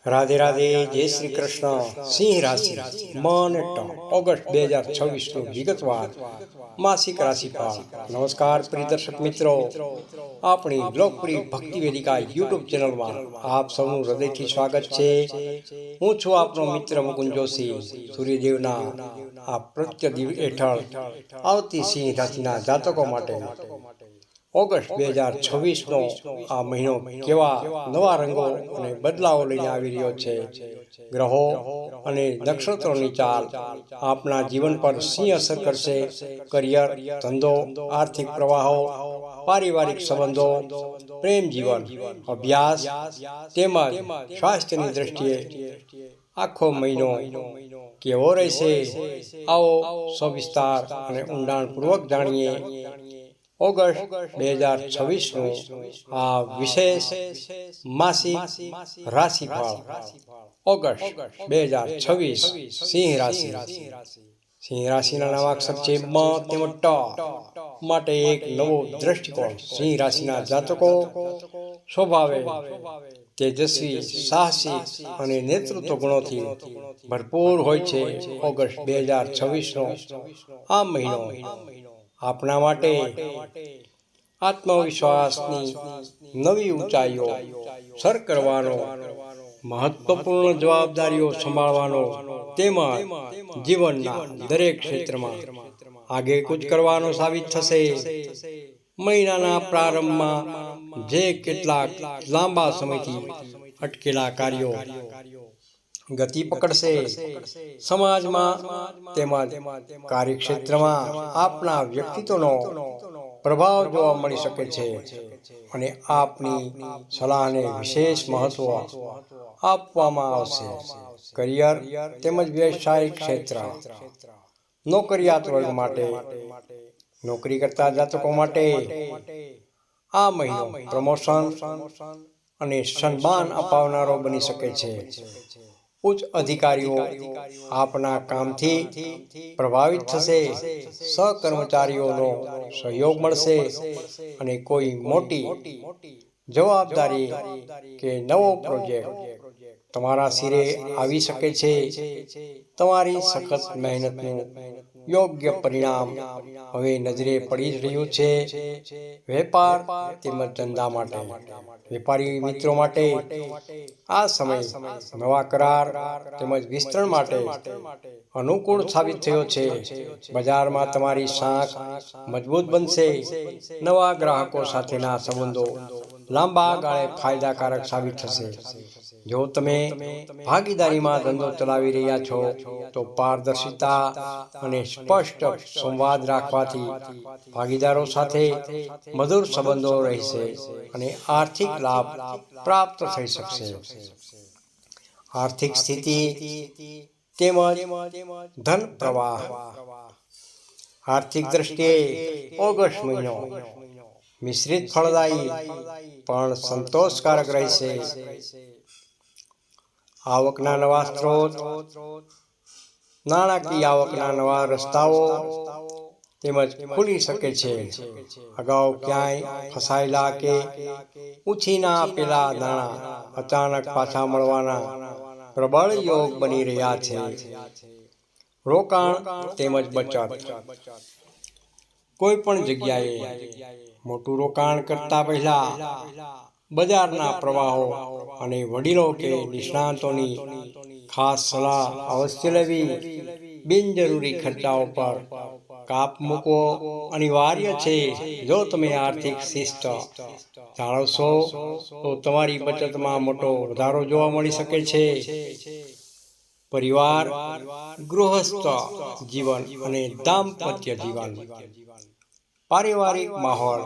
રાધે રાધે, જય શ્રી કૃષ્ણ. સિંહ રાશિ મન ઓગસ્ટ 2026 વિગતવાર માસિક રાશિફળ. નમસ્કાર પ્રિય દર્શક મિત્રો, આપણી લોકપ્રિય ભક્તિ વેદિકા યુટ્યુબ ચેનલમાં આપ સૌનું હૃદયથી સ્વાગત છે. હું છું આપનો મિત્ર મુકુંદ જોશી. સૂર્યદેવના આ પ્રત્યદિવ હેઠળ આવતી સિંહ રાશિના જાતકો માટે ઓગસ્ટ 2026નો આ મહિનો કેવા નવા રંગો અને બદલાવો લઈને આવી રહ્યો છે. ગ્રહો અને નક્ષત્રોની ચાલ આપના જીવન પર સિંહ અસર કરશે. કરિયર, ધંધો, આર્થિક પ્રવાહો, પારિવારિક સંબંધો, પ્રેમ જીવન, અભ્યાસ તેમજ સ્વાસ્થ્યની દ્રષ્ટિએ આખો મહિનો કેવો રહેશે, આવો સવિસ્તાર અને ઊંડાણપૂર્વક જાણીએ. ઓગસ્ટ 2026નું આ વિશેષ માસિક રાશિફળ. ઓગસ્ટ 2026 સિંહ રાશિ. સિંહ રાશિના નવા અક્ષર છે મ તેમજ ટ માટે એક નવો દ્રષ્ટિકોણ. સિંહ રાશિના જાતકો સ્વભાવે તેજસ્વી, સાહસિક અને નેતૃત્વ ગુણોથી ભરપૂર હોય છે. ઓગસ્ટ 2026નો આ મહિનો આપના માટે આત્મવિશ્વાસની નવી ઊંચાઈઓ સર કરવાનો, મહત્વપૂર્ણ જવાબદારીઓ સંભાળવાનો તેમજ જીવનના દરેક ક્ષેત્રમાં આગેકૂચ કરવાનો સાબિત થશે. મહિનાના પ્રારંભમાં જે કેટલાક લાંબા સમયથી અટકેલા કાર્યો ગતિ પકડશે. સમાજમાં તેમજ કાર્યક્ષેત્રમાં આપના વ્યક્તિત્વનો પ્રભાવ જોવા મળી શકે છે અને આપની સલાહને વિશેષ મહત્વ આપવામાં આવશે. કરિયર તેમજ વ્યવસાયિક ક્ષેત્ર. નોકરિયાત વર્ગ માટે, નોકરી કરતા જાતકો માટે આ મહિનો પ્રમોશન અને સન્માન અપાવનારો બની શકે છે. ઉચ્ચ અધિકારીઓ આપના કામથી પ્રભાવિત થશે. સહકર્મચારીઓનો સહયોગ મળશે અને કોઈ મોટી જવાબદારી કે નવો પ્રોજેક્ટ તમારા સિરે આવી શકે છે. તમારી સખત મહેનતનું યોગ્ય પરિણામ હવે નજરે પડી રહ્યું છે. વેપાર તેમજ ધંધા માટે, વેપારી મિત્રો માટે આ સમય નવા કરાર તેમજ વિસ્તરણ માટે અનુકૂળ સાબિત થયો છે. બજારમાં તમારી સાંખ મજબૂત બનશે. નવા ગ્રાહકો સાથેના સંબંધો લાંબા ગાળે ફાયદાકારક સાબિત થશે. જો તમે ભાગીદારીમાં ધંધો ચલાવી રહ્યા છો તો પારદર્શિતા અને સ્પષ્ટ સંવાદ રાખવાથી ભાગીદારો સાથે મધુર સંબંધો રહેશે અને આર્થિક લાભ પ્રાપ્ત થઈ શકશે. આર્થિક સ્થિતિ તેમજ ધન પ્રવાહ. આર્થિક દ્રષ્ટિએ ઓગસ્ટ મહિનો મિશ્રિત ફળદાયી પણ સંતોષકારક રહેશે. આવકના નવા સ્ત્રોત, નાણાકીય આવકના નવા રસ્તાઓ તેમજ ખુલી શકે છે. અગાઉ ક્યાંય ફસાયેલા કે ઉછીના આપેલા નાણાં અચાનક પાછા મળવાના પ્રબળ યોગ બની રહ્યા છે. રોકાણ તેમજ બચત. કોઈ પણ જગ્યાએ મોટું રોકાણ કરતા પહેલા બજારના પ્રવાહો અને વડીલો કે નિષ્ણાતોની ખાસ સલાહ અવશ્ય લેવી. બિનજરૂરી ખર્ચાઓ પર કાપ મૂકવો અનિવાર્ય છે. જો તમે આર્થિક શિસ્ત જાળવશો તો તમારી બચતમાં મોટો વધારો જોવા મળી શકે છે. પરિવાર, ગૃહસ્થ જીવન અને દાંપત્ય જીવન. પારિવારિક માહોલ.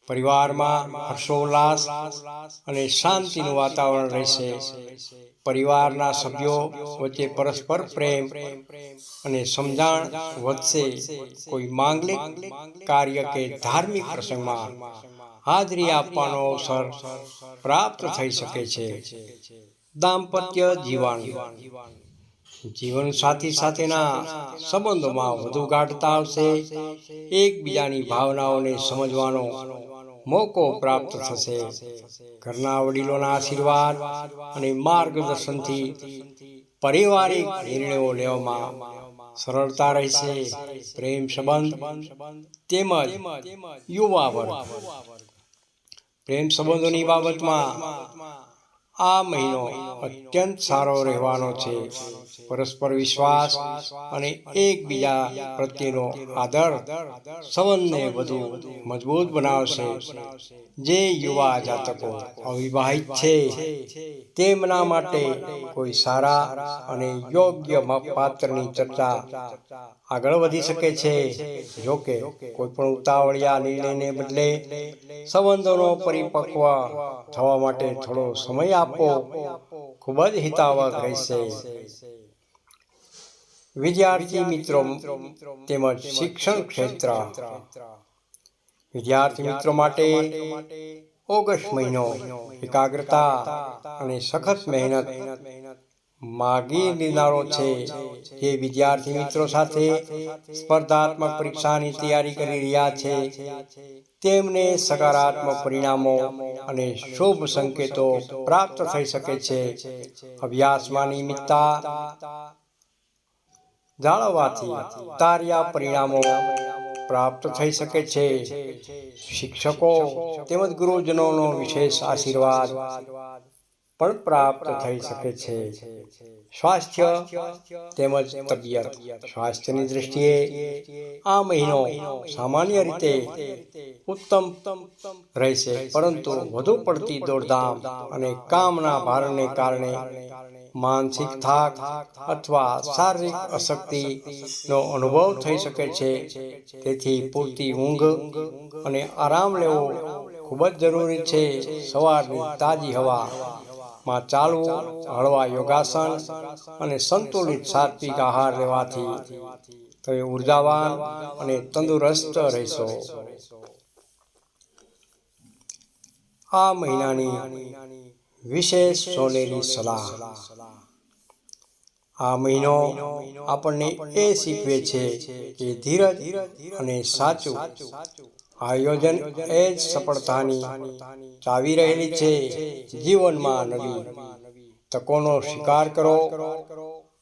પરિવારમાં હર્ષોલ્લાસ અને શાંતિનું વાતાવરણ રહેશે. પરિવારના સભ્યો વચ્ચે પરસ્પર પ્રેમ અને સમજણ વધશે. કોઈ માંગલિક કાર્ય કે ધાર્મિક પ્રસંગમાં હાજરી આપવાનો અવસર પ્રાપ્ત થઈ શકે છે. દાંપત્ય જીવન. જીવનસાથી સાથેના સંબંધોમાં વધુ ગાઢતા આવશે. એકબીજાની ભાવનાઓને સમજવાનો મોકો પ્રાપ્ત થશે. ઘરના વડીલોના આશીર્વાદ અને માર્ગદર્શનથી પારિવારિક નિર્ણયો લેવામાં સરળતા રહેશે. પ્રેમ સંબંધ તેમજ યુવા વર્ગ, પ્રેમ સંબંધોની બાબતમાં આ મહિનો અત્યંત સારો રહેવાનો છે. પરસ્પર વિશ્વાસ અને એકબીજા પ્રત્યેનો આદર સંબંધને વધુ મજબૂત બનાવશે. જે યુવા જાતકો અવિવાહિત છે તેમના માટે કોઈ સારા અને યોગ્ય પાત્રની ચર્ચા આગળ વધી શકે છે. જોકે કોઈ પણ ઉતાવળિયા નિર્ણયને બદલે સંબંધોનો પરિપક્વ થવા માટે થોડો સમય આપવો ખૂબ જ હિતાવહ રહેશે. વિદ્યાર્થી મિત્રો તેમજ શિક્ષણ ક્ષેત્ર, વિદ્યાર્થી મિત્રો માટે ઓગસ્ટ મહિનો એકાગ્રતા અને સખત મહેનત માગી લેનારો છે. જે વિદ્યાર્થી મિત્રો સાથે સ્પર્ધાત્મક પરીક્ષાની તૈયારી કરી રહ્યા છે તેમને સકારાત્મક પરિણામો અને શુભ સંકેતો પ્રાપ્ત થઈ શકે છે. અભ્યાસમાં નિયમિતતા જાળવવાથી ધાર્યા પરિણામો પ્રાપ્ત થઈ શકે છે. શિક્ષકો તેમજ ગુરુજનોનો વિશેષ આશીર્વાદ પણ પ્રાપ્ત થઈ શકે છે. સ્વાસ્થ્ય તેમજ તબિયત, સ્વાસ્થ્યની દૃષ્ટિએ આ મહિનો સામાન્ય રીતે ઉત્તમ રહેશે, પરંતુ વધુ પડતી દોડધામ અને કામના ભારને કારણે માનસિક થાક અથવા શારીરિક અશક્તિનો અનુભવ થઈ શકે છે. તેથી પૂરતી ઊંઘ અને આરામ લેવો ખૂબ જ જરૂરી છે. સવારની તાજી હવામાં ચાલવું, હળવા યોગાસન અને સંતુલિત સાત્વિક આહાર લેવાથી તમે ઉર્જાવાન અને તંદુરસ્ત રહેશો. આ મહિનાની વિશેષ સોનેરી સલાહ. આ મહિનો આપણને એ શીખવે છે કે ધીરજ અને સાચું આયોજન એ જ સફળતાની ચાવી રહેલી છે. જીવનમાં નવી તકોનો સ્વીકાર કરો,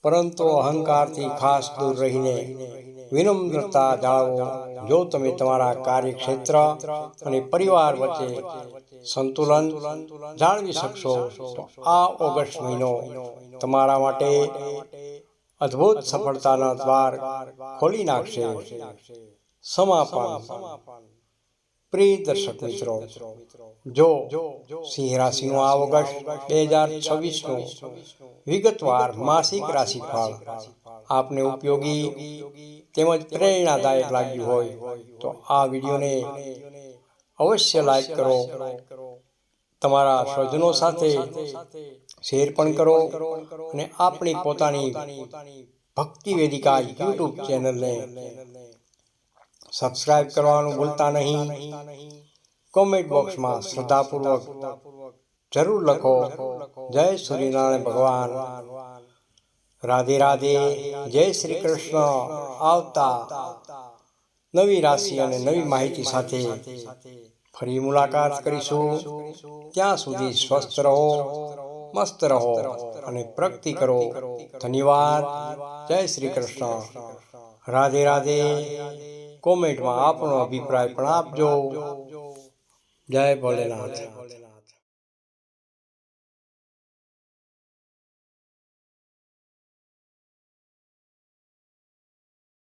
પરંતુ અહંકારથી ખાસ દૂર રહીને વિનમ્રતા જાળવો. જો તમે તમારા કાર્યક્ષેત્ર અને પરિવાર વચ્ચે સંતુલન જાળવી શકશો તો આ ઓગસ્ટ મહિનો તમારા માટે અદ્ભુત સફળતાના દ્વાર ખોલી નાખશે. સમાપન. પ્રિય દર્શક મિત્રો, જો સિંહ રાશિનું આ ઓગસ્ટ 2026નું વિગતવાર માસિક રાશિફળ આપને ઉપયોગી તેમજ પ્રેરણાદાયક લાગ્યું હોય તો આ વિડીયોને અવશ્ય લાઈક કરો, તમારા સ્વજનો સાથે શેર પણ કરો અને આપણી પોતાની ભક્તિ વેદિકા યુટ્યુબ ચેનલને સબસ્ક્રાઇબ કરવાનું ભૂલતા નહીં. કોમેન્ટ બોક્સમાં શ્રદ્ધાપૂર્વક જરૂર લખો, જય સૂર્યનારાયણ ભગવાન, રાધે રાધે, જય શ્રી કૃષ્ણ. આવતા નવી રાશિ અને નવી માહિતી સાથે ફરી મુલાકાત કરીશું. ત્યાં સુધી સ્વસ્થ રહો, મસ્ત રહો અને પ્રગતિ કરો. ધન્યવાદ. જય શ્રી કૃષ્ણ. રાધે રાધે. કોમેન્ટમાં આપણો અભિપ્રાય પણ આપજો. જય ભોલેનાથ.